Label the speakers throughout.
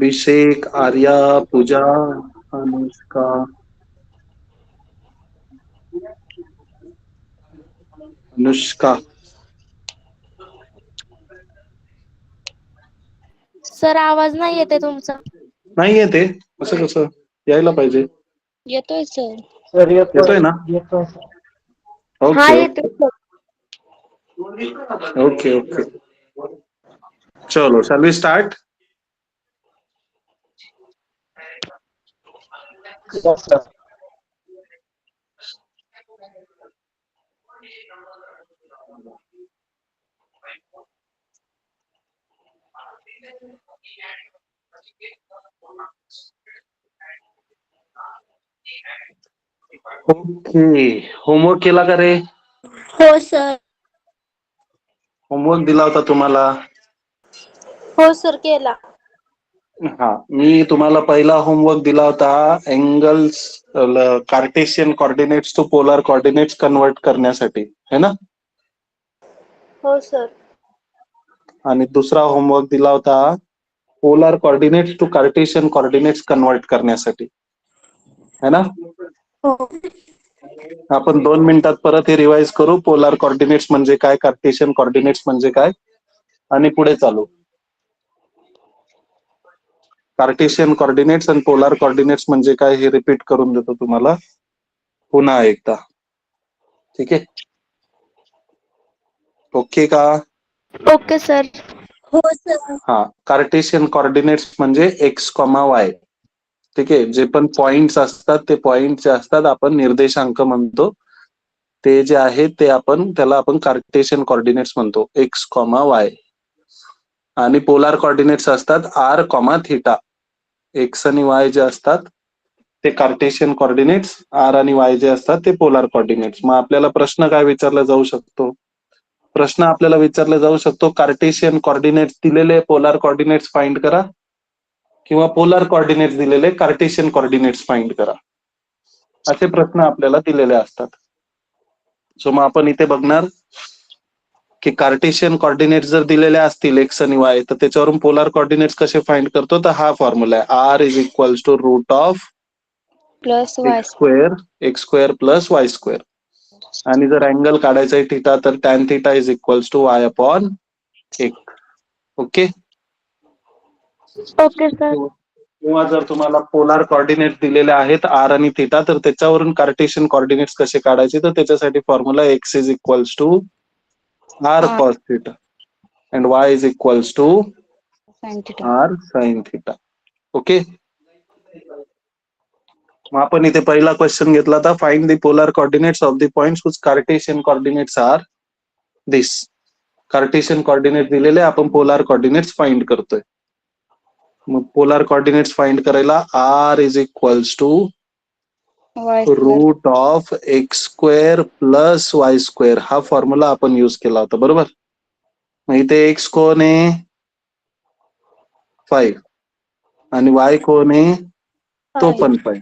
Speaker 1: अभिषेक, आर्या, पूजा, Anushka. Anushka.
Speaker 2: Sir आवाज नाही येते तुमचा.
Speaker 1: नाही येते असं कसं? यायला पाहिजे.
Speaker 2: येतोय सर.
Speaker 3: सर
Speaker 1: येतोय ना?
Speaker 3: येतोय.
Speaker 2: हा
Speaker 1: ओके
Speaker 2: येतोय
Speaker 1: ओके
Speaker 2: सर.
Speaker 1: Okay okay. चलो shall we start.
Speaker 3: Yes, sir.
Speaker 1: Okay. Homework केला का रे?
Speaker 2: हो सर.
Speaker 1: होमवर्क दिला होता तुम्हाला.
Speaker 2: हो सर केला.
Speaker 1: हा, मी तुम्हाला पहिला होमवर्क दिला होता angles Cartesian coordinates to polar coordinates convert करण्यासाठी, है ना?
Speaker 2: हो सर.
Speaker 1: आणि दुसरा होमवर्क दिला होता polar coordinates to Cartesian coordinates convert करण्यासाठी, है ना?
Speaker 2: हो.
Speaker 1: आपण 2 मिनिटात परत हे रिवाइज करू. पोलर कोऑर्डिनेट्स म्हणजे काय, कार्टेशियन कोऑर्डिनेट्स म्हणजे काय, आणि पुढे चालू. कार्टेशियन कोऑर्डिनेट्स आणि पोलर कोऑर्डिनेट्स म्हणजे काय हे रिपीट करून देतो तुम्हाला पुन्हा एकदा. ठीक आहे? ओके का?
Speaker 2: Okay sir. हो सर.
Speaker 1: हा, कार्टेशियन कोऑर्डिनेट्स म्हणजे एक्स कॉमा वाय. ठीक आहे, जे पण पॉइंट्स असतात ते पॉइंट जे असतात आपण निर्देशांक म्हणतो. ते जे आहे ते त्याला आपण कार्टेशियन कोऑर्डिनेट्स म्हणतो, एक्स कॉमा वाय. आणि पोलार कोऑर्डिनेट्स असतात आर कॉमा थिटा. एक्स आणि वाय जे असतात ते कार्टेशियन कोऑर्डिनेट्स, आर आणि वाय जे असतात ते पोलार कोऑर्डिनेट्स. मग आपल्याला प्रश्न काय विचारला जाऊ शकतो? प्रश्न आपल्याला विचारला जाऊ शकतो, कार्टेशियन कोऑर्डिनेट्स दिलेले पोलार कोऑर्डिनेट्स फाइंड करा, किंवा पोलार कोऑर्डिनेट्स दिलेले कार्टेशियन कोऑर्डिनेट्स फाइंड करा. असे प्रश्न आपल्याला दिलेले असतात. सो मग आपण इथे बघणार की कार्टेशियन कोऑर्डिनेट्स जर दिलेले असतील एक्स आणि वाय, तर त्याच्यावरून पोलार कोऑर्डिनेट्स कसे फाइंड करतो? तर हा फॉर्म्युला आहे, r is equals to root of
Speaker 2: plus y.
Speaker 1: X square plus y square. आणि जर अँगल काढायचा आहे थिटा, तर tan theta is equals to y upon x. Okay.
Speaker 2: Okay sir.
Speaker 1: किंवा जर तुम्हाला पोलार कोऑर्डिनेट दिलेले आहेत आर आणि थिटा, तर त्याच्यावरून कार्टेशियन कोऑर्डिनेट्स कसे काढायचे? तर त्याच्यासाठी formula x is equals to r cos theta and y is equals to
Speaker 2: sine theta.
Speaker 1: R sine theta. Okay. मग आपण इथे पहिला क्वेश्चन घेतला होता, find the polar coordinates of the points whose Cartesian coordinates are this. Cartesian coordinate दिलेले, आपण polar coordinates find करतोय. मग पोलार कोऑर्डिनेट्स फाइंड करायला r is equals to
Speaker 2: y square.
Speaker 1: Root of x square plus y square हा formula आपण use केला होता, बरोबर? मग इथे एक्स कोण आहे? 5. आणि वाय कोण आहे? तो पण 5.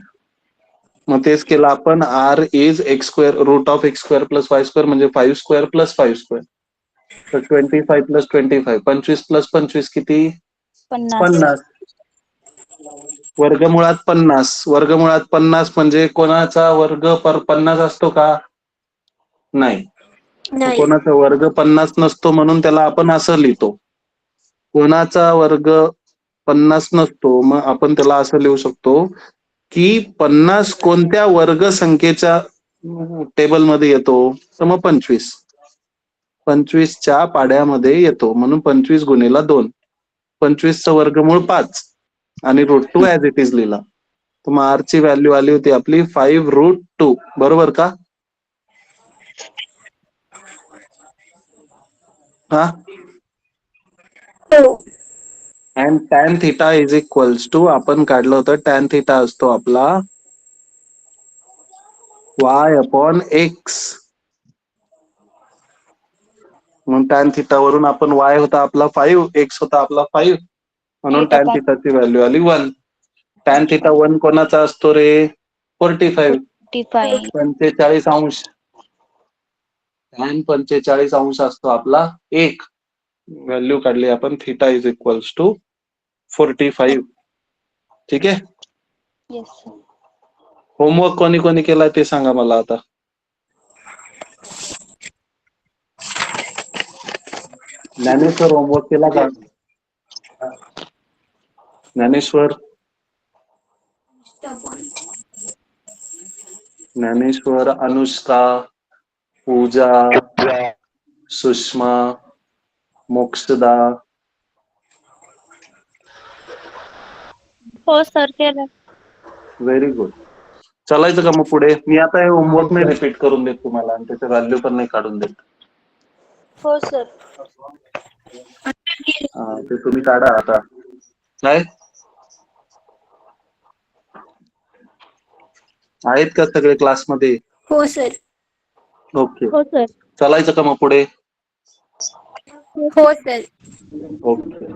Speaker 1: मग तेच केलं आपण, r is x square root of x square plus y square म्हणजे 5 स्क्वेअर प्लस 5 स्क्वेअर. तर 25 प्लस 25, 25 प्लस 25 किती? 50. वर्गमुळात 50. वर्गमुळात 50 म्हणजे कोणाचा वर्ग पर 50 असतो का? नाही.
Speaker 2: नाही.
Speaker 1: कोणाचा वर्ग 50 नसतो, म्हणून त्याला आपण असं लिहितो. कोणाचा वर्ग 50 नसतो, मग आपण त्याला असं लिहू शकतो की 50 कोणत्या वर्ग संख्येच्या टेबलमध्ये येतो? तर मग 25. 25च्या पाड्यामध्ये येतो, म्हणून 25 गुणिला 2. 25चं वर्गमूळ 5 आणि रूट 2 ऍज इट इज लिहिला. तर मग आर ची व्हॅल्यू आली होती आपली 5 रूट 2, बरोबर का? हा.
Speaker 2: हो.
Speaker 1: And tan theta is equals to, आपण काढलं होतं टॅन थिटा असतो आपला वाय अपॉन एक्स. म्हणून टॅन थिटा वरून आपण वाय होता आपला 5, एक्स होता आपला 5, म्हणून
Speaker 2: एट
Speaker 1: टॅन
Speaker 2: अपॉन
Speaker 1: थिटाची व्हॅल्यू आली 1. टॅन थिटा 1 कोणाचा असतो रे? 45.
Speaker 2: 45.
Speaker 1: 45 अंश. टॅन 45 अंश असतो आपला 1. व्हॅल्यू काढली आपण, थिटा इज इक्वल्स टू 45. ठीक आहे.
Speaker 2: Yes sir.
Speaker 1: होमवर्क कोणी कोणी केलाय ते सांगा मला आता. ज्ञानेश्वर होमवर्क केला का? ज्ञानेश्वर ज्ञानेश्वर, अनुष्का, पूजा, सुषमा, मोक्षदा.
Speaker 2: हो सर केलं.
Speaker 1: Very good. चालायचं का मग पुढे? मी आता हे होमवर्क नाही रिपीट करून देत तुम्हाला आणि त्याचे व्हॅल्यू पण नाही काढून देत.
Speaker 2: हो सर.
Speaker 1: ते तुम्ही काढा आता. काय आहेत का सगळे क्लासमध्ये?
Speaker 2: हो सर.
Speaker 1: ओके.
Speaker 2: हो सर.
Speaker 1: चालायचं का मग पुढे?
Speaker 2: हो सर.
Speaker 1: ओके.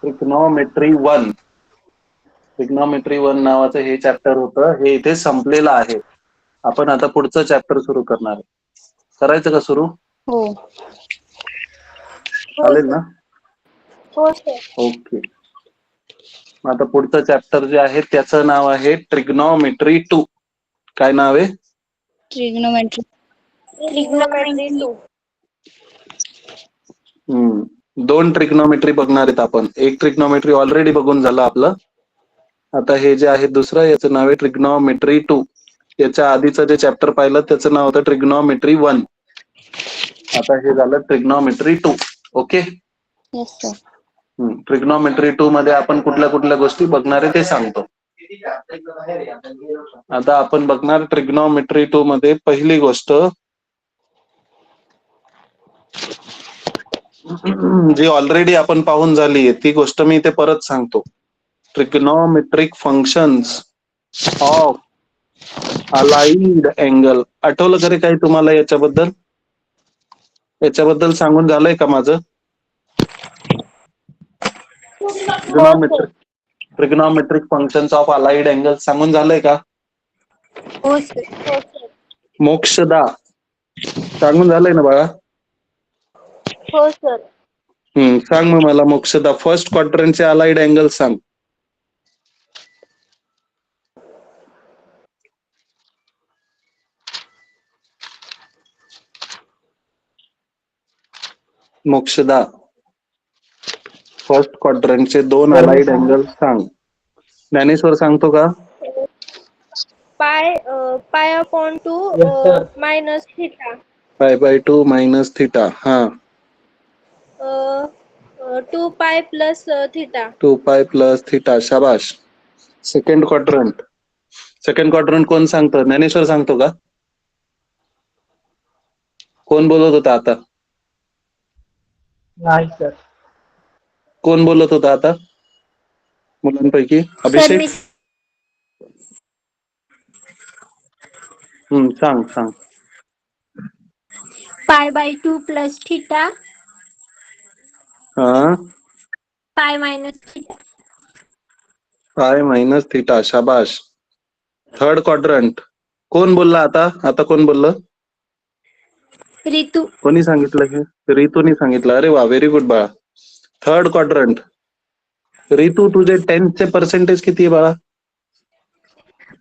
Speaker 1: ट्रिग्नॉमेट्री 1. ट्रिग्नॉमेट्री 1 नावाचं हे चॅप्टर होतं, हे इथे संपलेलं आहे. आपण आता पुढचं चॅप्टर सुरू करणार आहे. करायचं का सुरू?
Speaker 2: हो.
Speaker 1: चालेल ना?
Speaker 2: हो सर.
Speaker 1: ओके. आता पुढचं चॅप्टर जे आहे त्याचं नाव आहे ट्रिग्नॉमेट्री 2. काय नाव आहे?
Speaker 2: ट्रिग्नोमेट्री. ट्रिग्नोमेट्री 2.
Speaker 1: 2 ट्रिग्नॉमेट्री बघणार आहेत आपण. एक ट्रिग्नॉमेट्री ऑलरेडी बघून झालं आपलं. आता हे जे आहे दुसरं, याचं नाव आहे ट्रिग्नॉमेट्री 2. याच्या आधीचं जे चॅप्टर पाहिलं त्याचं नाव होतं ट्रिग्नॉमेट्री 1. आता हे झालं trigonometry 2. Okay.
Speaker 2: Yes sir.
Speaker 1: Trigonometry 2 मध्ये आपण कुठल्या कुठल्या गोष्टी बघणार आहे ते सांगतो. आता आपण बघणार ट्रिग्नॉमेट्री 2 मध्ये पहिली गोष्ट जी ऑलरेडी आपण पाहून झाली आहे ती गोष्ट मी इथे परत सांगतो. Trigonometric functions of aligned angle. आठवलं का रे काही तुम्हाला याच्याबद्दल? याच्याबद्दल सांगून झालंय का माझं? Trigonometric functions of allied angle सांगून झालंय का?
Speaker 2: हो सर.
Speaker 1: मोक्षदा सांगून झालंय ना बाळा?
Speaker 2: हो सर.
Speaker 1: सांग मग मला मोक्षदा फर्स्ट क्वाड्रंटचे अलाइड अँगल सांग. मोक्षदा फर्स्ट क्वाड्रंटचे 2 अलाइड अँगल सांग. ज्ञानेश्वर सांगतो का?
Speaker 2: Pi upon 2 minus theta.
Speaker 1: π/2 minus theta. हा.
Speaker 2: 2 pi plus theta.
Speaker 1: 2π plus theta. शाबाश. Second quadrant. सेकंड क्वाड्रंट कोण सांगतं? ज्ञानेश्वर सांगतो का? कोण बोलत होता आता?
Speaker 3: नाही सर.
Speaker 1: कोण बोलत होता आता मुलांपैकी? अभिषेक. सांग सांग.
Speaker 2: π/2 प्लस थिटा.
Speaker 1: हा.
Speaker 2: Pi minus theta.
Speaker 1: Pi minus theta. शाबाश. थर्ड क्वाड्रंट कोण बोलला आता? आता कोण बोललं?
Speaker 2: ऋतू.
Speaker 1: कोणी सांगितलं हे? ऋतूने सांगितलं. अरे वा, व्हेरी गुड बाळा. Third quadrant. ऋतू तुझे 10th चे पर्सेंटेज किती आहे बाळा?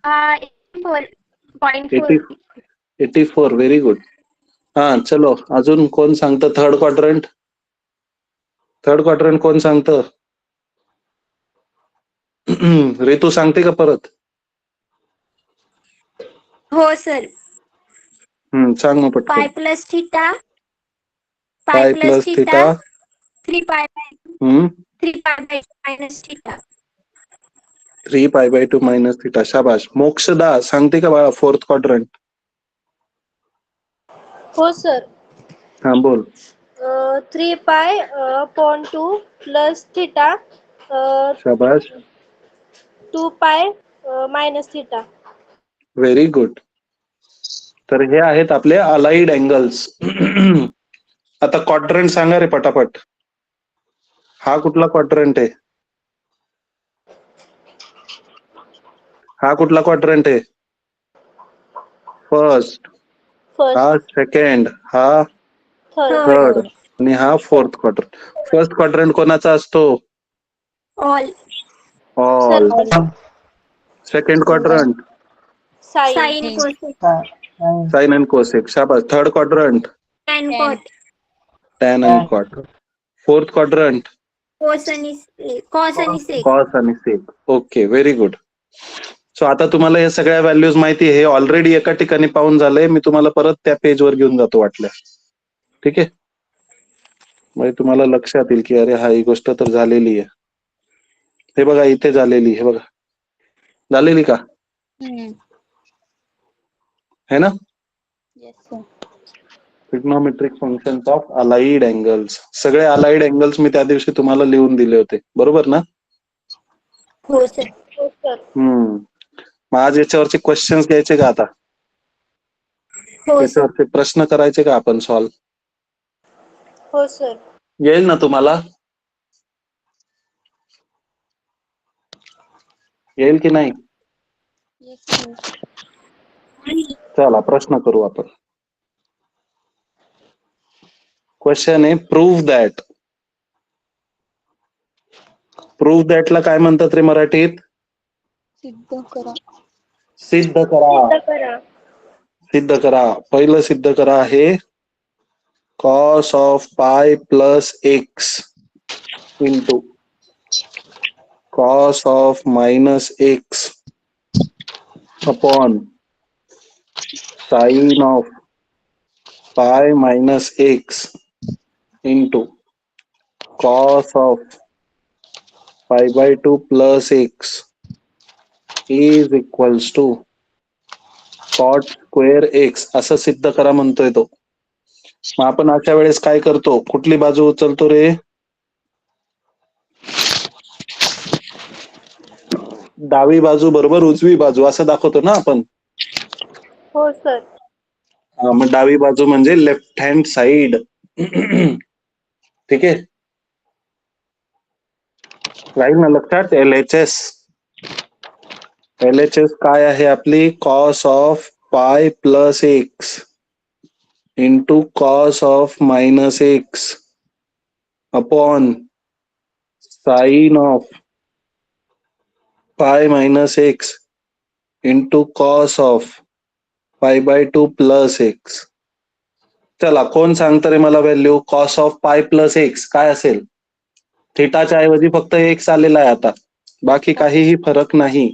Speaker 2: 84.4.
Speaker 1: 84. Very good. हा चलो, अजून कोण सांगतं थर्ड क्वाड्रंट? थर्ड क्वाड्रंट कोण सांगतं? ऋतू सांगते का परत?
Speaker 2: हो सर.
Speaker 1: सांग मग पटकन.
Speaker 2: Pi plus theta.
Speaker 1: Pi plus theta.
Speaker 2: 3π/2 minus theta.
Speaker 1: 3π/2 minus theta. शाबाश. मोक्षदा सांगते का बाळा फोर्थ क्वाड्रंट?
Speaker 2: हो सर.
Speaker 1: हा बोल.
Speaker 2: 3π/2 प्लस थिटा.
Speaker 1: शाबाश.
Speaker 2: 2π मायनस थिटा.
Speaker 1: Very good. तर हे आहेत आपले अलाइड अँगल्स. आता क्वाड्रंट सांगा रे पटापट. हा कुठला क्वाड्रंट आहे? हा कुठला क्वाड्रंट आहे? फर्स्ट. हा सेकंड. हा थर्ड. आणि हा फोर्थ क्वाड्रंट. फर्स्ट क्वाड्रंट कोणाचा असतो?
Speaker 2: All.
Speaker 1: All. Second quadrant
Speaker 2: sine
Speaker 1: sine and cosec. शाबास. Third quadrant
Speaker 2: tan cot
Speaker 1: tan and cot. Fourth quadrant
Speaker 2: cos आणि सेक.
Speaker 1: कॉस आणि sec. Okay, very good. So आता तुम्हाला हे सगळ्या व्हॅल्यूज माहिती आहे. हे ऑलरेडी एका ठिकाणी पाहून झालंय. मी तुम्हाला परत त्या पेजवर घेऊन जातो वाटल्यास. ठीक आहे. म्हणजे तुम्हाला लक्षात येईल की अरे हा ही गोष्ट तर झालेली आहे. हे बघा इथे झालेली. हे बघा झालेली का? है ना? Trigonometric functions of allied angles. सगळे अलाइड अँगल्स मी त्या दिवशी तुम्हाला लिहून दिले होते. बरोबर ना?
Speaker 2: हो सर.
Speaker 1: मग आज याच्यावरचे क्वेश्चन्स घ्यायचे का आता?
Speaker 2: हो सर.
Speaker 1: याच्यावरचे प्रश्न करायचे का आपण सॉल्व?
Speaker 2: हो सर.
Speaker 1: येईल ना तुम्हाला? येईल की नाही? चला प्रश्न करू आपण. क्वेश्चन आहे प्रूव्ह दॅट. प्रूव्ह दॅटला काय म्हणतात रे मराठीत?
Speaker 2: सिद्ध करा.
Speaker 1: सिद्ध करा. सिद्ध करा. पहिलं सिद्ध करा आहे cos of pi plus x into cos of minus x upon sine of pi minus x into cos of pi by 2 plus x is equals to cot square x. असं सिद्ध करा म्हणतोय तो. मग आपण अशा वेळेस काय करतो? कुठली बाजू उचलतो रे? डावी बाजू बरोबर उजवी बाजू असं दाखवतो ना आपण.
Speaker 2: हो सर.
Speaker 1: मग डावी बाजू म्हणजे लेफ्ट हँड साइड. ठीक आहे. राहील ना लक्षात? LHS. LHS काय आहे आपली? Cos of pi plus x into cos of minus x upon sine of pi minus x into cos of pi by 2 plus x. चला कोण सांगतं रे मला value? Cos of pi plus x काय असेल? थिटाच्या ऐवजी फक्त एक्स आलेला आहे आता. बाकी काहीही फरक नाही.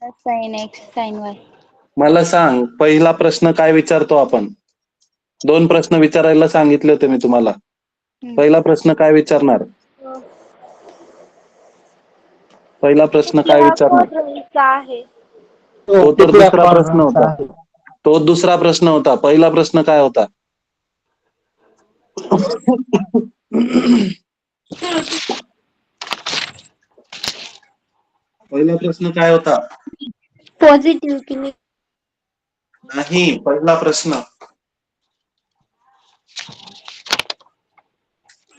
Speaker 2: Sine x sine y.
Speaker 1: मला सांग पहिला प्रश्न काय विचारतो आपण? 2 प्रश्न विचारायला सांगितले होते मी तुम्हाला. पहिला प्रश्न काय विचारणार? पहिला प्रश्न काय विचारणार?
Speaker 2: आहे.
Speaker 1: तो तर दुसरा प्रश्न होता. तो दुसरा प्रश्न होता. पहिला प्रश्न काय होता? पहिला प्रश्न काय होता?
Speaker 2: पॉझिटिव्ह की
Speaker 1: नाही. पहिला प्रश्न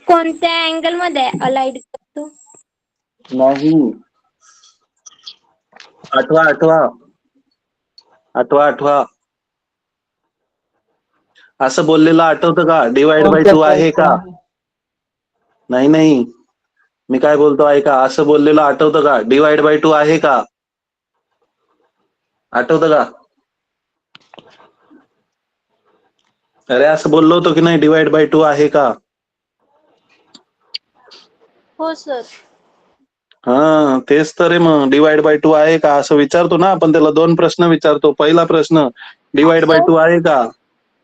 Speaker 2: कोणत्या अँगल मध्ये अलाइड करतो?
Speaker 1: नाही. आठवा. असं बोललेलं आठवतं का? डिवाइड बाय 2 आहे का? नाही. मी काय बोलतो ऐका. असं बोललेलं आठवतं का? डिवाइड बाय 2 आहे का? आठवतं का? अरे असं बोललो होतो की नाही? डिवाइड बाय 2 आहे का?
Speaker 2: हो सर.
Speaker 1: हा तेच तर आहे. मग डिवाइड बाय 2 आहे का असं विचारतो ना आपण. त्याला 2 प्रश्न विचारतो. पहिला प्रश्न डिवाइड बाय 2 आहे का?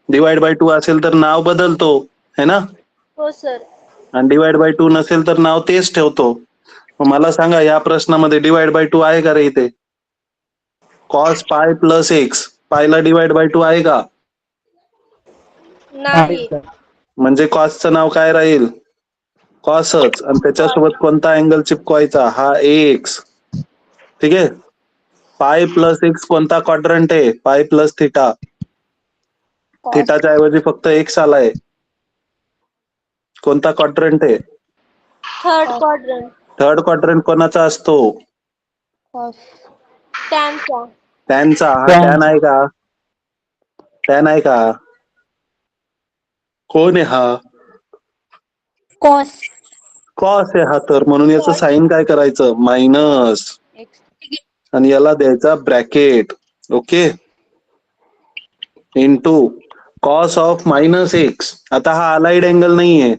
Speaker 1: डिवाइड बाय 2 असेल तर नाव बदलतो है ना?
Speaker 2: हो सर.
Speaker 1: आणि डिवाइड बाय 2 नसेल तर नाव तेच ठेवतो. मग मला सांगा या प्रश्नामध्ये डिवाइड बाय 2 आहे का रे इथे? Cos pi plus x. पायला डिवाइड बाय 2 आहे का?
Speaker 2: नाही.
Speaker 1: म्हणजे कॉसचं नाव काय राहील? कॉसच. आणि त्याच्यासोबत कोणता अँगल चिपकवायचा? हा एक्स. ठीक आहे. पाय प्लस एक्स कोणता क्वाड्रंट आहे? पाय प्लस थिटा. थिटाच्या ऐवजी फक्त एक्स आलाय. कोणता क्वाड्रंट आहे?
Speaker 2: Third quadrant.
Speaker 1: थर्ड क्वाड्रंट कोणाचा असतो?
Speaker 2: टॅनचा.
Speaker 1: टॅनचा. हा टॅन आहे का? टॅन आहे का? कोण आहे हा?
Speaker 2: कॉस.
Speaker 1: कॉस आहे हा तर, म्हणून याचं साईन काय करायचं मायनस आणि याला द्यायचा bracket. Okay, into cos of minus x. आता हा अलाइड अँगल नाहीये,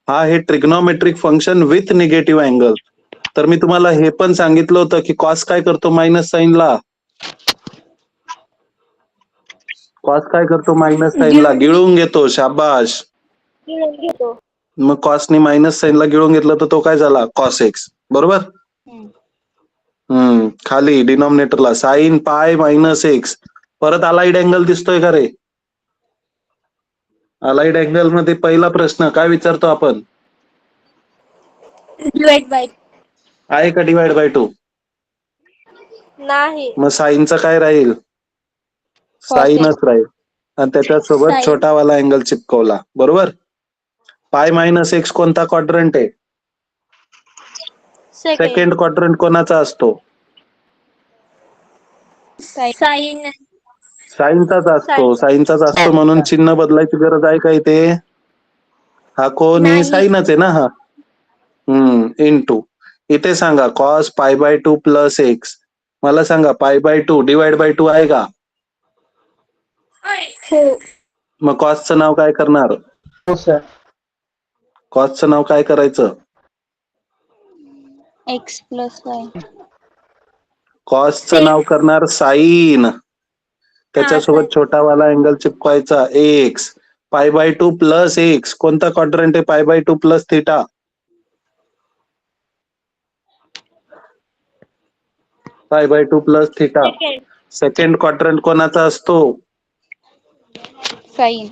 Speaker 1: हा हे trigonometric function with negative angle. तर मी तुम्हाला हे पण सांगितलं होतं की कॉस काय करतो मायनस साईनला, कॉस काय करतो मायनस साईनला गिळून घेतो. शाबाश.
Speaker 2: घेतो.
Speaker 1: मग कॉसने मायनस साईनला गिळून घेतलं तर तो काय झाला कॉस एक्स. बरोबर. खाली डिनॉमिनेटरला साईन पाय मायनस एक्स. परत अलाइड अँगल दिसतोय का रे? अलाइड अँगल मध्ये पहिला प्रश्न काय विचारतो आपण,
Speaker 2: डिवाइड बाय
Speaker 1: आहे का डिवाइड बाय 2?
Speaker 2: नाही.
Speaker 1: मग साईनचं काय राहील, साईनच राहील आणि त्याच्यासोबत
Speaker 2: Sin.
Speaker 1: छोटावाला अँगल चिपकवला. बरोबर. पाय मायनस एक्स कोणता क्वाड्रंट आहे? सेकंड क्वाड्रंट कोणाचा असतो?
Speaker 2: साइन.
Speaker 1: साईनचाच असतो. साईनचाच असतो म्हणून चिन्ह बदलायची गरज आहे का इथे? हा कोण आहे?
Speaker 2: नाही.
Speaker 1: साईनच आहे ना हा. इंटू इथे सांगा cos pi by 2 plus x. मला सांगा पाय बाय 2 डिवाइड बाय 2 आहे का?
Speaker 2: हो.
Speaker 1: मग कॉसचं नाव काय करणार? कॉसचं नाव काय करायचं?
Speaker 2: X plus y.
Speaker 1: कॉसचं नाव करणार साईन, त्याच्यासोबत छोटावाला अँगल चिपकवायचा x. Pi by 2 plus x कोणता क्वाड्रंट आहे? Pi by 2 plus theta. Pi by 2 plus theta. Second quadrant कोणाचा असतो?
Speaker 2: साइन.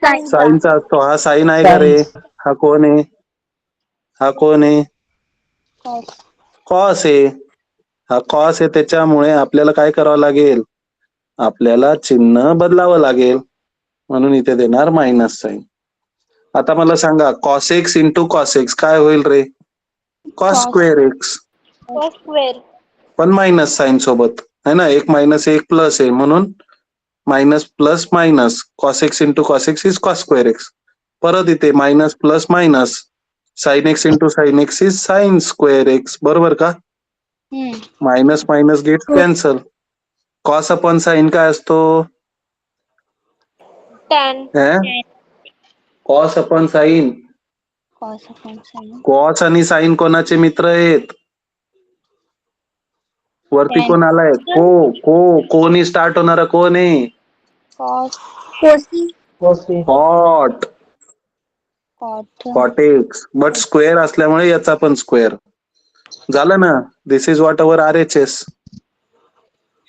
Speaker 1: साईनचा असतो. हा साईन आहे का रे? हा कोण आहे? हा कोण आहे? कॉस आहे. हा कॉस आहे, त्याच्यामुळे आपल्याला काय करावं लागेल, आपल्याला चिन्ह बदलावं लागेल. म्हणून इथे देणार मायनस साईन. आता मला सांगा cos x into cos x काय होईल रे? Cos square x,
Speaker 2: square.
Speaker 1: पण मायनस साईन सोबत है ना. एक मायनस एक प्लस आहे म्हणून minus plus minus. Cos x into cos x is cos square x. परत इथे minus plus minus. Sine x into sine x is sine square x. बरोबर का? Minus minus gets cancel. Cos upon sine काय असतो?
Speaker 2: Tan.
Speaker 1: Cos upon sine. Cos आणि sign कोणाचे मित्र आहेत? वरती कोण आलाय? कोणी स्टार्ट होणारा कोण आहे? Cot. Cot x. But square असल्यामुळे याचा पण स्क्वेअर झालं ना. This is what our RHS.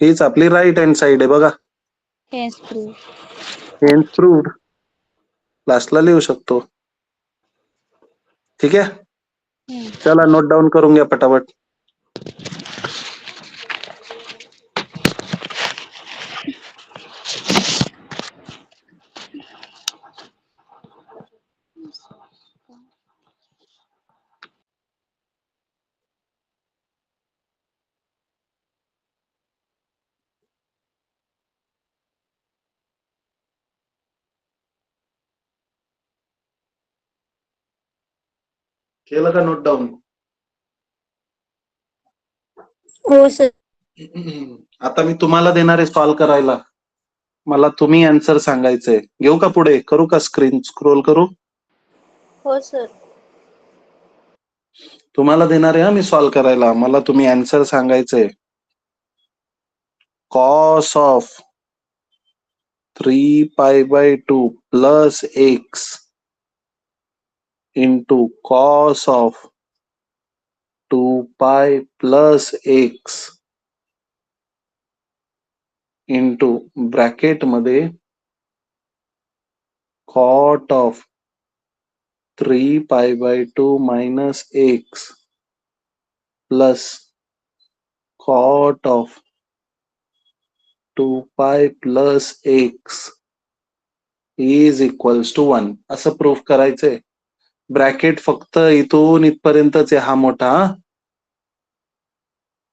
Speaker 1: हीच आपली राईट हँड साइड आहे बघा. Hence proved. लास्टला लिहू शकतो. ठीक आहे, चला नोट डाऊन करून घ्या पटापट. केलं का नोट डाऊन?
Speaker 2: हो सर.
Speaker 1: आता मी तुम्हाला देणार आहे सॉल्व करायला. मला तुम्ही आन्सर सांगायचंय. घेऊ का पुढे? करू का स्क्रीन स्क्रोल करू?
Speaker 2: हो सर.
Speaker 1: तुम्हाला देणार आहे मी सॉल्व करायला. मला तुम्ही आन्सर सांगायचंय. Cos of 3 pi by 2 plus x into cos of 2 pi plus x into bracket मध्ये cot of 3 pi by 2 minus x plus cot of 2 pi plus x is equals to 1 असं proof करायचंय. Bracket फक्त इथून इथपर्यंतच आहे हा मोठा,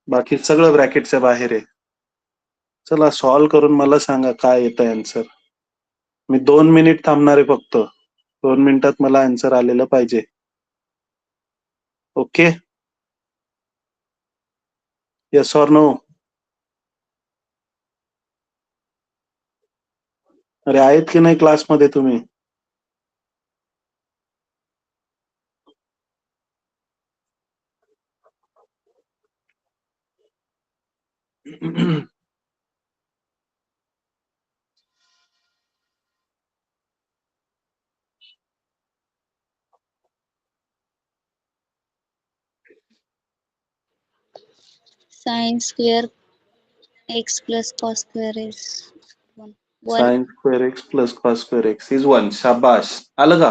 Speaker 1: बाकी सगळं ब्रॅकेटच्या बाहेर आहे. चला सॉल्व करून मला सांगा काय येतं आन्सर. मी 2 मिनिट थांबणार आहे फक्त. 2 मिनिटात मला आन्सर आलेलं पाहिजे. Okay, yes or no? अरे आहेत की नाही क्लासमध्ये तुम्ही?
Speaker 3: sin square x plus cos square is 1.
Speaker 1: Sign square x plus cos square x is 1. शाबाश, आलं का?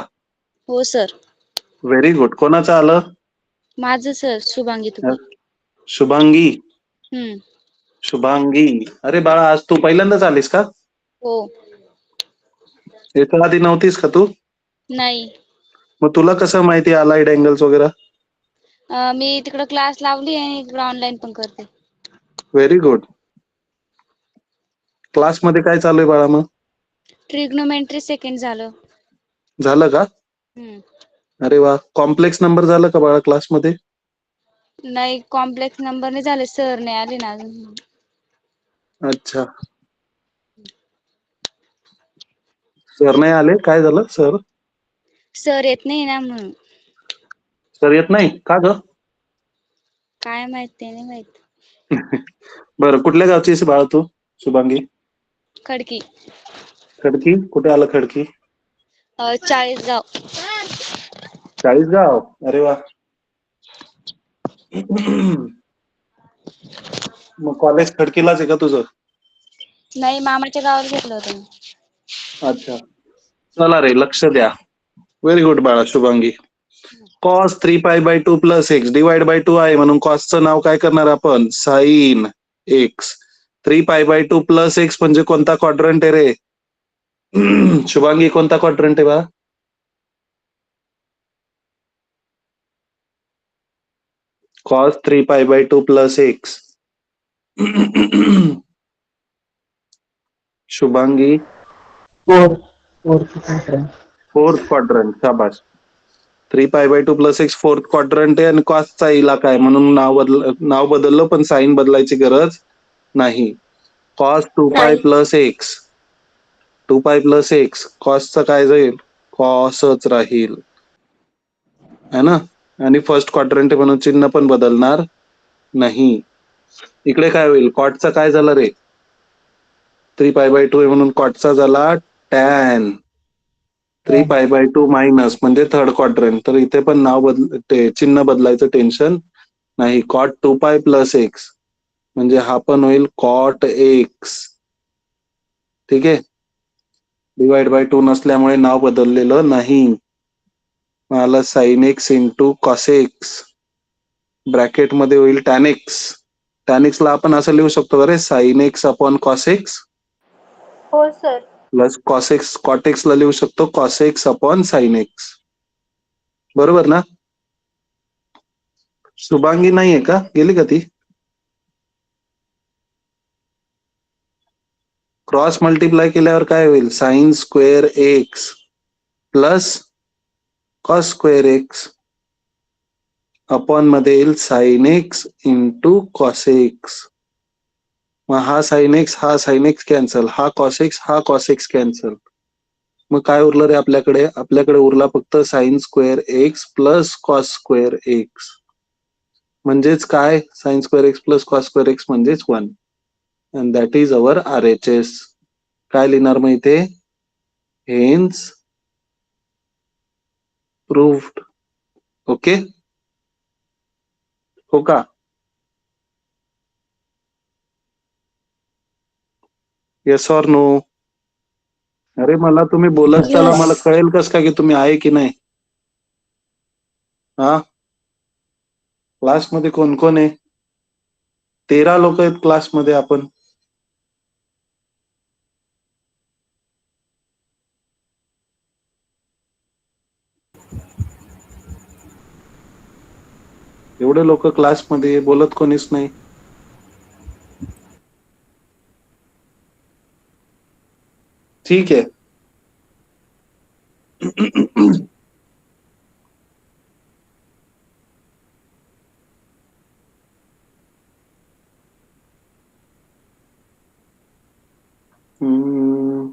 Speaker 3: हो सर.
Speaker 1: Very good. कोणाचं आलं?
Speaker 3: माझं सर, शुभांगी तुपे.
Speaker 1: शुभांगी.
Speaker 3: हम्म.
Speaker 1: शुभांगी, अरे बाळा, आज तू पहिल्यांदाच आलीस का?
Speaker 3: हो.
Speaker 1: याच्या आधी नव्हतीस का तू?
Speaker 3: नाही.
Speaker 1: मग तुला कसं माहिती अलाइड अँगल्स वगैरे?
Speaker 3: मी तिकडं क्लास लावली आणि इकडं ऑनलाईन पण करते.
Speaker 1: Very good. क्लासमध्ये काय चालू आहे बाळा मग?
Speaker 3: ट्रिग्नोमेट्री सेकंड झालं.
Speaker 1: झालं का? अरे वा. कॉम्प्लेक्स नंबर झालं का बाळा क्लासमध्ये?
Speaker 3: नाही, कॉम्प्लेक्स नंबर नाही झाले सर, नाही आले ना अजून.
Speaker 1: अच्छा, सर नाही आले? काय झालं सर?
Speaker 3: सर येत नाही ना म्हणून.
Speaker 1: सर येत नाही का ग?
Speaker 3: काय माहित, ते नाही माहित.
Speaker 1: बरं, कुठल्या गावची आहेस बाळा तू शुभांगी?
Speaker 3: खडकी.
Speaker 1: खडकी? कुठे आलं खडकी?
Speaker 3: 40गाव.
Speaker 1: 40गाव. अरे वा. मग कॉलेज खडकीलाच आहे का तुझं?
Speaker 3: नाही, मामाच्या गावाला घेतलं होतं मी.
Speaker 1: अच्छा, चला रे, लक्ष द्या. व्हेरी गुड बाळा Shubhangi. Cos 3π/2 plus x divide by 2 आहे म्हणून कॉसचं नाव काय करणार आपण? Sine x. 3π/2 प्लस एक्स म्हणजे कोणता क्वाड्रंट आहे रे? शुभांगी, कोणता क्वाड्रंट आहे बा? Cos 3π/2 plus x. Shubhangi, fourth quadrant. शाबाश. 3π/2 प्लस एक्स फोर्थ क्वाड्रंट आहे आणि कॉसचा इलाका आहे म्हणून नाव बदललं, पण साईन बदलायची गरज नाही. Cos 2π plus x. 2π plus x, कॉसचं काय जाईल? कॉसच राहील, है ना? आणि फर्स्ट क्वाड्रंट आहे म्हणून चिन्ह पण बदलणार नाही. इकडे काय होईल? कॉटचा काय झालं रे? 3π/2 आहे म्हणून कॉटचा झाला टॅन. 3π/2 मायनस म्हणजे थर्ड क्वाड्रंट. तर इथे पण चिन्ह बदलायचं टेन्शन नाही. कॉट 2π प्लस एक्स म्हणजे हा पण होईल कॉट एक्स. ठीक आहे, डिवाइड बाय 2 नसल्यामुळे नाव बदललेलं नाही. मला sign x into cos x bracket मध्ये होईल टॅन एक्स. टॅन एक्स ला आपण असं लिहू शकतो का रे? Sine x upon cos x
Speaker 2: हो sir.
Speaker 1: Plus cos x. Cot x ला लिहू शकतो cos x upon sine x. बरोबर ना? शुभांगी नाहीये का? गेली का ती? क्रॉस मल्टिप्लाय केल्यावर काय होईल? Sign square x plus cos square x upon मध्ये येईल sign x into cos x. मग हा साइन एक्स कॅन्सल, हा कॉस एक्स कॅन्सल. मग काय उरलं रे आपल्याकडे? आपल्याकडे उरला फक्त sign square x plus cos square x. म्हणजेच काय? Sign square x plus cos square x म्हणजेच 1. And that is our RHS. काय लिहिणार मग इथे? Hence proved. ओके, हो का? Yes or no? अरे मला तुम्ही बोलत चला,
Speaker 3: Yes.
Speaker 1: मला कळेल कस का की तुम्ही आहे की नाही? हा, क्लासमध्ये कोण कोण आहे? 13 लोक आहेत क्लासमध्ये. आपण एवढे लोक क्लासमध्ये, बोलत कोणीच नाही. ठीक आहे. हम्म,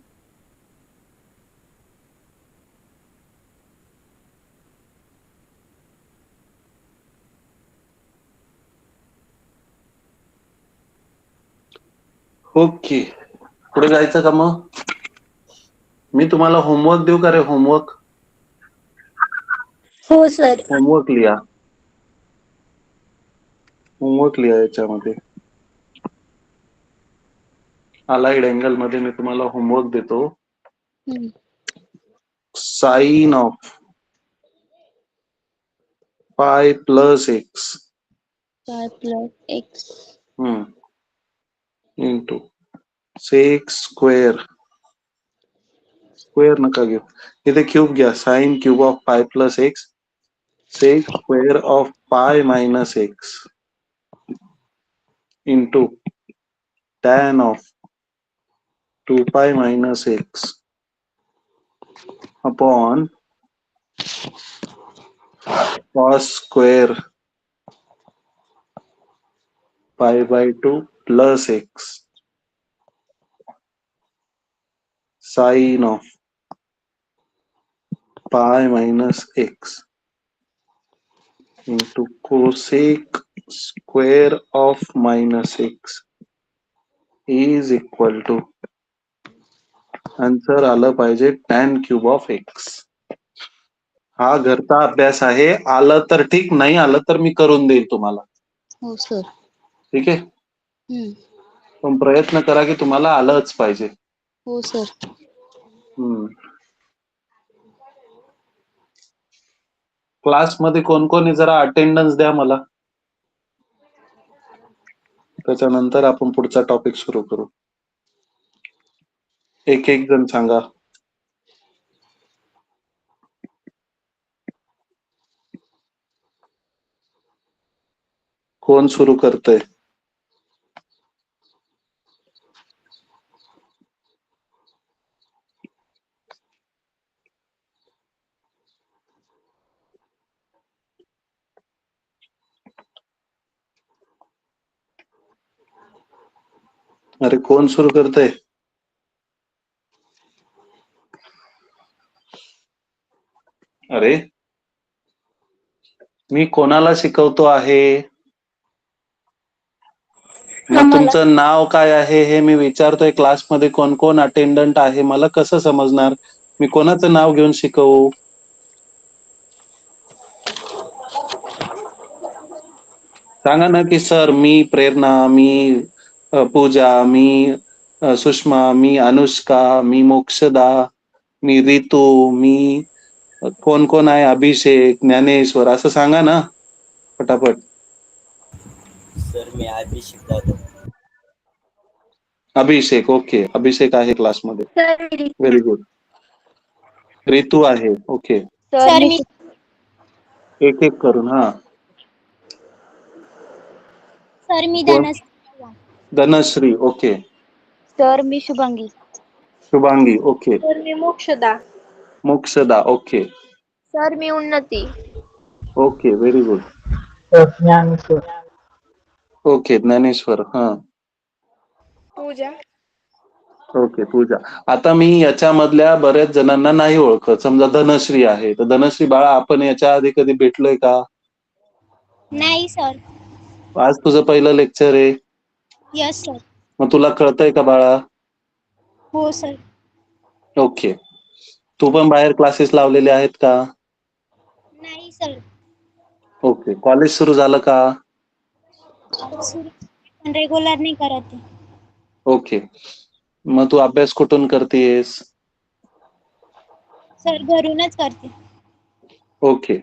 Speaker 1: ओके, पुढे जायचं का मग? मी तुम्हाला होमवर्क देऊ का रे? होमवर्क
Speaker 2: हो सर.
Speaker 1: होमवर्क लिहा. होमवर्क लिहा याच्यामध्ये. अलाइड अँगल मध्ये मी तुम्हाला होमवर्क देतो. Sine of pi plus x
Speaker 3: x
Speaker 1: into sec square. Square नका घेऊ, इथे क्यूब घ्या. Sine cube of pi plus x sec square of pi minus x into tan of 2 pi minus x upon cos square pi by 2 plus x sine of pi minus x into cosec square of minus x is equal to answer आलं पाहिजे tan cube of x. हा घरचा अभ्यास आहे. आलं तर ठीक, नाही आलं तर मी करून देईल तुम्हाला.
Speaker 3: हो सर.
Speaker 1: ठीक आहे, पण प्रयत्न करा की तुम्हाला आलंच पाहिजे.
Speaker 3: हो सर.
Speaker 1: क्लासमध्ये कोण कोण आहे जरा अटेंडन्स द्या मला. त्याच्यानंतर आपण पुढचा टॉपिक सुरू करू. एक एक जण सांगा. कोण सुरू करतंय? अरे कोण सुरू करतंय? अरे मी कोणाला शिकवतो आहे? मग तुमचं नाव काय आहे हे मी विचारतोय. क्लासमध्ये कोण कोण अटेंडंट आहे मला कसं समजणार? मी कोणाचं नाव घेऊन शिकवू? सांगा ना की सर मी प्रेरणा, मी पूजा, मी सुषमा, मी अनुष्का, मी मोक्षदा, मी रितू, मी कोण कोण आहे, अभिषेक, ज्ञानेश्वर, असं सांगा ना पटापट.
Speaker 4: सर मी अभिषेक जाधव.
Speaker 1: अभिषेक, ओके. अभिषेक आहे क्लासमध्ये.
Speaker 2: Sir
Speaker 1: very good. रितू आहे, ओके.
Speaker 2: सर मी
Speaker 1: एक एक करून. हा,
Speaker 2: सर मी
Speaker 1: कोण? धनश्री, ओके.
Speaker 3: सर मी शुभांगी.
Speaker 1: शुभांगी, ओके.
Speaker 2: सर मी मोक्षदा.
Speaker 1: मोक्षदा, ओके.
Speaker 2: सर मी उन्नती.
Speaker 1: Okay, very good.
Speaker 4: Dnyaneshwar.
Speaker 1: Okay, Dnyaneshwar. हा,
Speaker 2: पूजा.
Speaker 1: ओके, पूजा. आता मी याच्यामधल्या बऱ्याच जणांना नाही ओळखत. समजा धनश्री आहे, तर धनश्री बाळा आपण याच्या आधी कधी भेटलोय का?
Speaker 2: नाही सर.
Speaker 1: आज तुझं पहिलं लेक्चर आहे.
Speaker 2: Yes sir.
Speaker 1: मग तुला कळतंय का बाळा?
Speaker 2: हो सर.
Speaker 1: ओके. तू पण बाहेर क्लासेस लावलेले आहेत का?
Speaker 2: नाही सर.
Speaker 1: ओके. कॉलेज सुरू झालं का?
Speaker 2: पण रेग्युलर नाही करत.
Speaker 1: ओके. मग तू अभ्यास कुठून करतेस?
Speaker 2: सर घरूनच करते.
Speaker 1: ओके.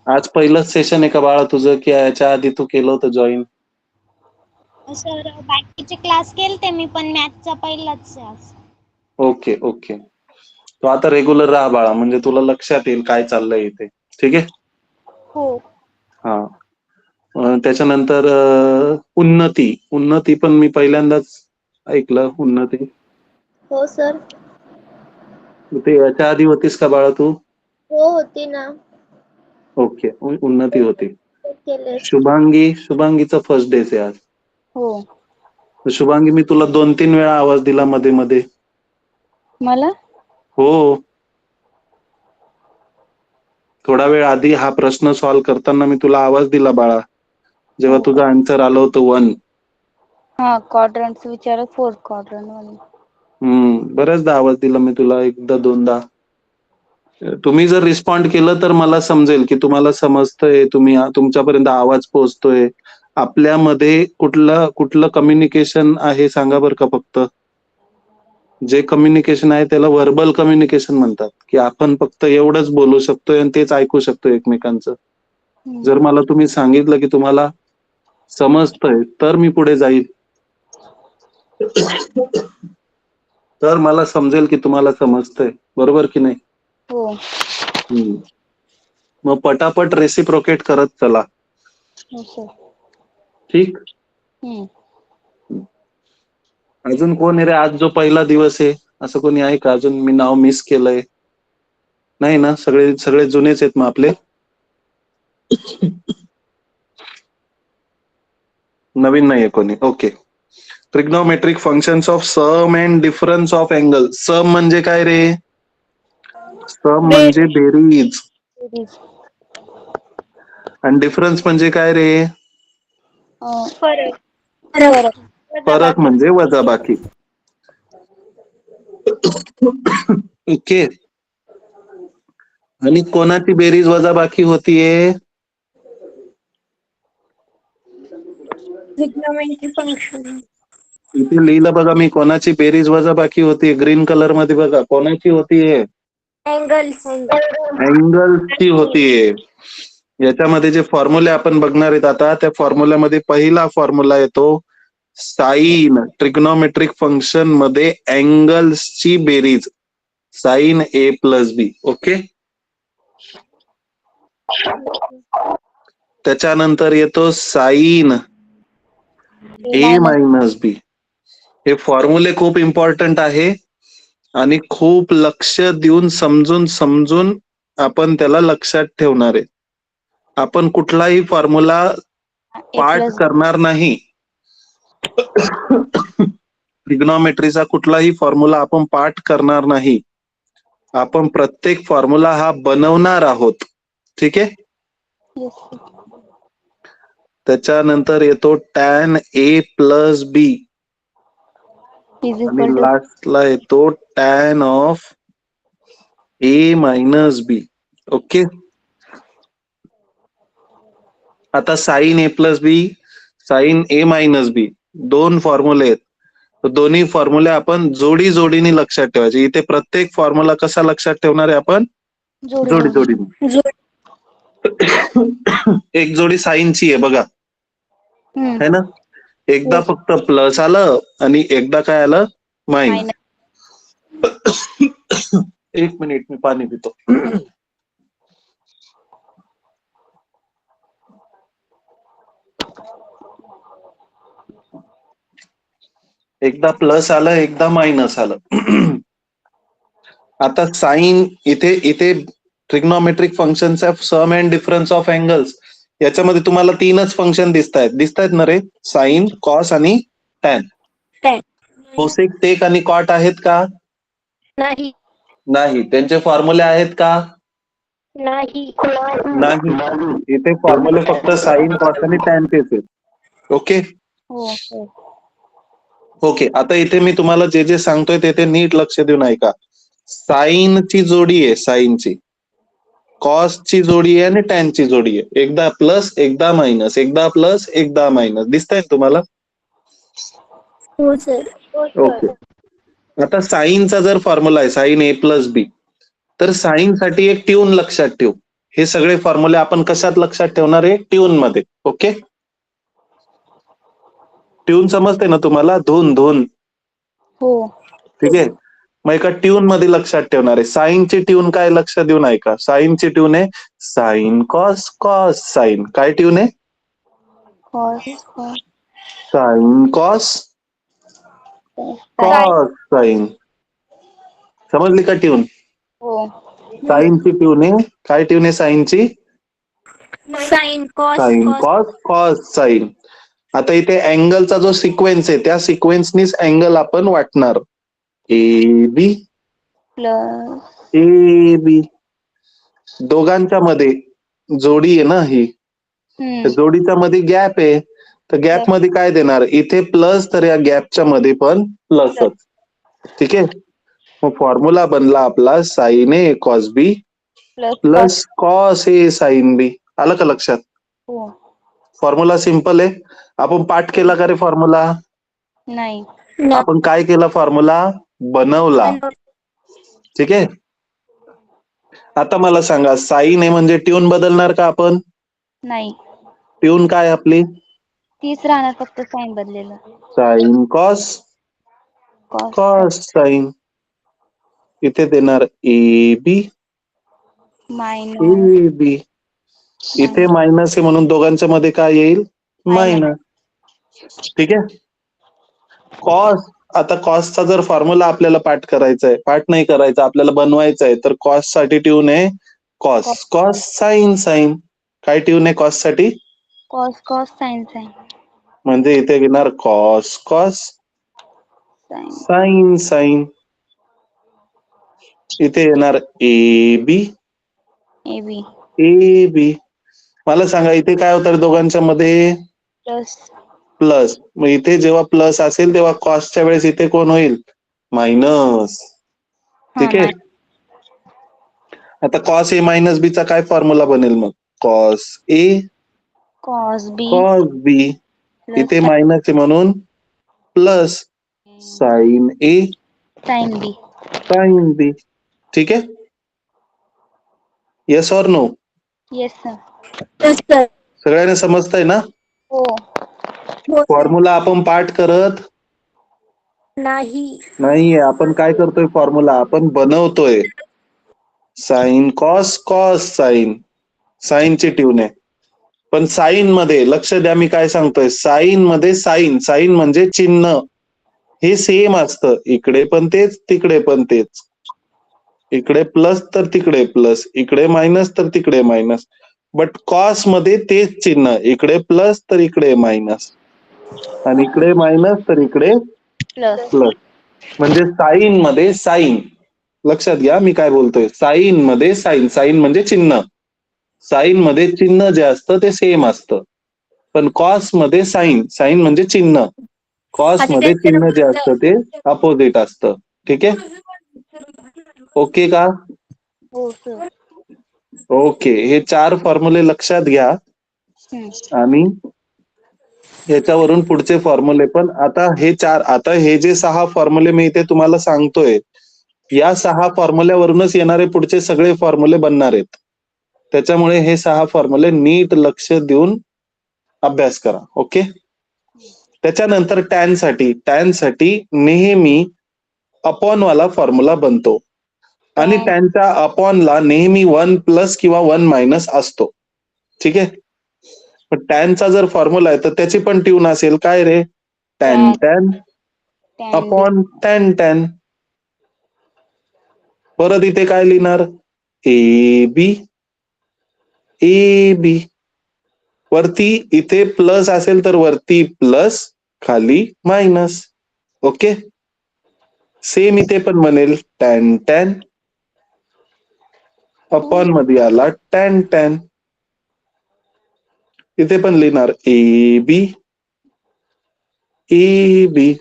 Speaker 1: आज पहिलंच सेशन आहे का बाळा तुझं, की याच्या आधी तू केलं होतं जॉईन?
Speaker 2: सर बाकीचे क्लास केलते मी, पण मॅथचा पहिलाच आज.
Speaker 1: Okay okay. तो आता रेग्युलर राहा बाळा, म्हणजे तुला लक्षात येईल काय चाललंय इथे. ठीक आहे.
Speaker 2: हो.
Speaker 1: हा. त्याच्यानंतर उन्नती. उन्नती पण मी पहिल्यांदाच ऐकलं. उन्नती
Speaker 2: हो सर.
Speaker 1: ते याच्या आधी होतीस का बाळा तू?
Speaker 2: हो होती ना.
Speaker 1: ओके, उन्नती होती.
Speaker 2: केले.
Speaker 1: शुभांगी, शुभांगीचं फर्स्ट डे आहे आज.
Speaker 3: हो.
Speaker 1: शुभांगी, मी तुला 2-3 वेळा आवाज दिला मध्ये मध्ये.
Speaker 3: मला
Speaker 1: हो, थोडा वेळ आधी हा प्रश्न सॉल्व्ह करताना मी तुला आवाज दिला बाळा, जेव्हा
Speaker 3: हो
Speaker 1: तुझं आन्सर आलं होतं 1.
Speaker 3: हा क्वाड्रंट विचारत 4th क्वाड्रंट मध्ये.
Speaker 1: बऱ्याचदा आवाज दिला मी तुला, 1दा-2दा. तुम्ही जर रिस्पॉन्ड केलं तर मला समजेल की तुम्हाला समजतंय, तुमच्यापर्यंत आवाज पोहोचतोय. आपल्यामध्ये कुठलं कम्युनिकेशन आहे सांगा बरं का फक्त. जे कम्युनिकेशन आहे त्याला व्हर्बल कम्युनिकेशन म्हणतात, की आपण फक्त एवढंच बोलू शकतोय आणि तेच ऐकू शकतोय एकमेकांचं. जर मला तुम्ही सांगितलं की तुम्हाला समजतंय तर मी पुढे जाईल, तर मला समजेल की तुम्हाला समजतंय, बरोबर की नाही?
Speaker 3: हो.
Speaker 1: मग पटापट रेसिप्रोकेट करत चला.
Speaker 3: हो सर.
Speaker 1: ठीक. अजून कोण आहे रे, आज जो पहिला दिवस आहे असं कोणी आहे का अजून? मी नाव मिस केलंय? नाही ना, सगळे जुनेच आहेत मग आपले. नवीन नाहीये कोणी. Okay. Trigonometric functions of sum and difference of angle. Sum म्हणजे काय रे? सम म्हणजे बेरीज. आणि डिफरन्स म्हणजे काय रे? फरक म्हणजे वजाबाकी. ओके. आणि कोणाची बेरीज वजाबाकी होतीये?
Speaker 5: Trigonometry function.
Speaker 1: इथे लिहिलं बघा मी, कोणाची बेरीज वजाबाकी होती. ग्रीन कलर मध्ये बघा, कोणाची होतीये?
Speaker 5: अँगल्स.
Speaker 1: अँगल्सची होतीये. याच्यामध्ये जे फॉर्म्युले आपण बघणार आहेत आता, त्या फॉर्म्युल्यामध्ये पहिला फॉर्म्युला येतो साइन. ट्रिग्नोमेट्रिक फंक्शन मध्ये अँगल्सची बेरीज sign A plus B. Okay. त्याच्यानंतर येतो साइन ए मायनस बी. हे फॉर्म्युले खूप इम्पॉर्टंट आहे आणि खूप लक्ष देऊन समजून आपण त्याला लक्षात ठेवणार आहे. आपण कुठलाही फॉर्म्युला पाठ करणार नाही. ट्रिग्नोमेट्रीचा कुठलाही फॉर्म्युला आपण पाठ करणार नाही. आपण प्रत्येक फॉर्म्युला हा बनवणार आहोत. ठीक आहे. त्याच्यानंतर येतो टॅन ए प्लस बी आणि लास्टला येतो tan of A minus B. Okay. आता sine A plus B, sine A minus B, 2 फॉर्म्युले आहेत. दोन्ही फॉर्म्युले आपण जोडीने लक्षात ठेवायचे. इथे प्रत्येक फॉर्म्युला कसा लक्षात ठेवणार आहे आपण? जोडीने. एक जोडी साइनची आहे बघा, है ना. एकदा फक्त प्लस आलं आणि एकदा काय आलं? मायनस. एक मिनिट, मी पाणी पितो. एकदा प्लस आलं, एकदा मायनस आलं. आता साइन इथे trigonometric functions of sum and difference of angles, याच्यामध्ये तुम्हाला 3च फंक्शन दिसतायत ना रे? साइन, कॉस आणि टॅन. कोसेक, टेक आणि कॉट आहेत का?
Speaker 5: नाही.
Speaker 1: त्यांचे फॉर्म्युले आहेत का? नाही. इथे फॉर्म्युले फक्त साइन, कॉस आणि टॅनचेच आहेत. ओके. ओके. आता इथे मी तुम्हाला जे सांगतोय ते नीट लक्ष देऊन ऐका. साइनची जोडी आहे, साइनची, कॉसची जोडी आहे आणि टॅनची जोडी आहे. एकदा प्लस, एकदा मायनस, एकदा प्लस, एकदा मायनस. दिसतंय तुम्हाला?
Speaker 5: हो सर.
Speaker 1: ओके. आता साइनचा जर फॉर्म्युला आहे साइन ए प्लस बी, तर साइन साठी एक ट्यून लक्षात ठेव. हे सगळे फॉर्म्युले आपण कशात लक्षात ठेवणार आहे? ट्यून मध्ये. ओके. ट्यून समजते ना तुम्हाला? धून. हो. ठीक आहे. मग एका ट्यून मध्ये लक्षात ठेवणार आहे. साइनची ट्यून काय? लक्ष देऊन ऐका. साइनची ट्यून आहे साइन कॉस, कॉस साइन. काय ट्यून आहे? Sine cos, cos sine. समजली का ट्यून? साइनची ट्यून आहे. काय ट्यून आहे साइनची?
Speaker 5: Sine
Speaker 1: sine cos, cos sine. आता इथे अँगलचा जो सिक्वेन्स आहे त्या सिक्वेन्सनीच अँगल आपण वाटणार. A B
Speaker 3: plus
Speaker 1: A B, दोघांच्या मध्ये जोडी आहे ना ही, त्या जोडीच्या मध्ये गॅप आहे, तर गॅप मध्ये काय देणार, इथे प्लस तर या गॅपच्या मध्ये पण प्लसच. ठीक आहे, मग फॉर्म्युला बनला आपला sign A cos B
Speaker 3: plus
Speaker 1: plus cos A sine बी. आलं का लक्षात?
Speaker 3: हो.
Speaker 1: फॉर्म्युला सिंपल आहे. आपण पाठ केला का रे फॉर्म्युला?
Speaker 3: नाही.
Speaker 1: आपण काय केला, फॉर्म्युला बनवला. ठीक आहे, आता मला सांगा साइन ए म्हणजे ट्यून बदलणार का आपण?
Speaker 3: नाही,
Speaker 1: ट्यून काय आपली?
Speaker 3: तीच राहणार, फक्त साइन बदलेलं.
Speaker 1: Sine cos
Speaker 3: cos
Speaker 1: cos sine. इथे देणार A B
Speaker 3: minus
Speaker 1: A B. इथे मायनस आहे म्हणून दोघांच्या मध्ये काय येईल, मायनस. ठीक आहे, कॉस, आता कॉसचा जर फॉर्म्युला आपल्याला पाठ करायचा आहे, पाठ नाही करायचा, आपल्याला बनवायचा आहे, तर कॉस साठी ट्यून आहे कॉस कॉस साइन साइन. काय ट्यून आहे कॉस साठी?
Speaker 3: Cos cos sine sine.
Speaker 1: म्हणजे इथे घेणार cos cos
Speaker 3: sine
Speaker 1: sine sine. इथे येणार A B
Speaker 3: A B
Speaker 1: A B. मला सांगा इथे काय होतं दोघांच्या मध्ये,
Speaker 3: प्लस.
Speaker 1: प्लस. मग इथे जेव्हा प्लस असेल तेव्हा कॉसच्या वेळेस इथे कोण होईल, मायनस. ठीक आहे, आता कॉस ए मायनस बी चा काय फॉर्म्युला बनेल मग, cos A
Speaker 3: cos B
Speaker 1: cos B. इथे मायनस आहे म्हणून plus sine A
Speaker 3: sine B.
Speaker 1: Sine B. ठीक आहे, yes or no?
Speaker 3: Yes sir.
Speaker 5: Yes, sir.
Speaker 1: सगळ्यांना समजतंय ना?
Speaker 3: हो.
Speaker 5: हो, sir.
Speaker 1: फॉर्म्युला आपण पाठ करत
Speaker 5: नाही.
Speaker 1: नाहीये, आपण काय करतोय, फॉर्म्युला आपण बनवतोय. साइन कॉस कॉस साइन, साइनची ट्यून आहे. पण साइन मध्ये लक्ष द्या, मी काय सांगतोय, साइन मध्ये साइन, साइन म्हणजे चिन्ह हे सेम असतं. इकडे पण तेच, तिकडे पण तेच. इकडे प्लस तर तिकडे प्लस, इकडे मायनस तर तिकडे मायनस. बट कॉस मध्ये तेच चिन्ह, इकडे प्लस तर इकडे मायनस, आणि इकडे मायनस तर इकडे
Speaker 3: प्लस.
Speaker 1: प्लस. म्हणजे साइन मध्ये साइन, लक्षात घ्या मी काय बोलतोय, साइन मध्ये साइन, साइन म्हणजे चिन्ह, साइन मध्ये चिन्ह जे असतं ते सेम असतं. पण कॉस मध्ये साइन, साइन म्हणजे चिन्ह, कॉस मध्ये चिन्ह जे असतं ते अपोजिट असतं. ठीक आहे, ओके का?
Speaker 3: हो सर.
Speaker 1: ओके, हे 4 फॉर्म्युले लक्षात घ्या आणि याच्यावरून पुढचे फॉर्म्युले पण. आता हे 4, आता हे जे 6 फॉर्म्युले मी इथे तुम्हाला सांगतोय, या 6 फॉर्म्युल्यावरूनच येणारे पुढचे सगळे फॉर्म्युले बनणार आहेत. त्याच्यामुळे हे 6 फॉर्म्युले नीट लक्ष देऊन अभ्यास करा. ओके, त्याच्यानंतर टॅन साठी नेहमी अपॉन वाला फॉर्म्युला बनतो, आणि टॅनच्या अपॉनला नेहमी 1 प्लस किंवा 1 मायनस असतो. ठीक आहे, पण टॅनचा जर फॉर्म्युला आहे तर त्याची पण ट्यून असेल, काय रे, tan tan upon tan tan. परत इथे काय लिहिणार, ए बी ए बी. वरती इथे प्लस असेल तर वरती प्लस, खाली मायनस. ओके, सेम इथे पण बनेल, टॅन टॅन अपॉन मध्ये आला टॅन टॅन. इथे पण लिहिणार ए बी ए बी.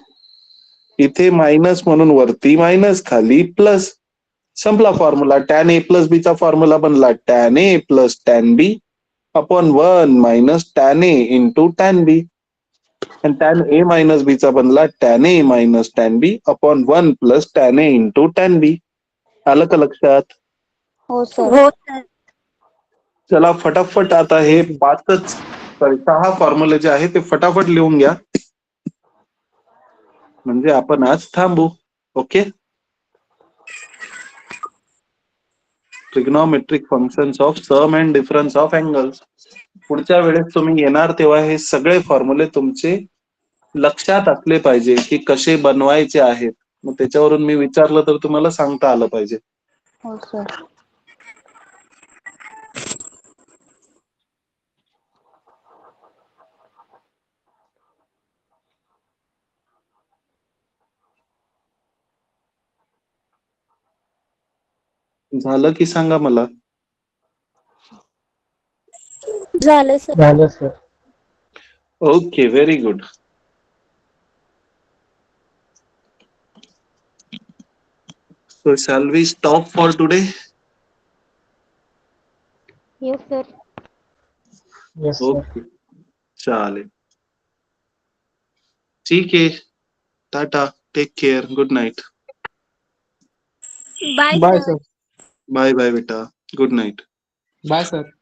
Speaker 1: इथे मायनस म्हणून वरती मायनस, खाली प्लस. संपला फॉर्म्युला. टॅन ए प्लस बी चा फॉर्म्युला बनला tan A plus tan B upon 1 minus tan A into tan बी. आणि टॅन ए मायनस बी चा बनला tan A minus tan B upon 1 plus tan A into tan बी. आलं का लक्षात?
Speaker 3: हो सर.
Speaker 5: हो, sir.
Speaker 1: चला फटाफट आता हे 6 फॉर्म्युले जे आहे ते फटाफट लिहून घ्या, म्हणजे आपण आज थांबू. Okay, trigonometric functions of sum and difference of angles. पुढच्या वेळेस तुम्ही येणार तेव्हा हे सगळे फॉर्म्युले तुमचे लक्षात असले पाहिजे की कसे बनवायचे आहेत. मग त्याच्यावरून मी विचारलं तर तुम्हाला सांगता आलं पाहिजे.
Speaker 3: हो सर.
Speaker 1: झालं की सांगा मला.
Speaker 5: झालं सर.
Speaker 4: झालं sir.
Speaker 1: Okay, very good. So shall we stop for today?
Speaker 2: Yes sir.
Speaker 4: Yes sir.
Speaker 1: Okay, चालेल. ठीक आहे. टाटा, take care, good night.
Speaker 5: Bye
Speaker 6: bye
Speaker 5: sir.
Speaker 6: Sir.
Speaker 1: Bye bye बेटा, गुड नाईट.
Speaker 6: Bye sir.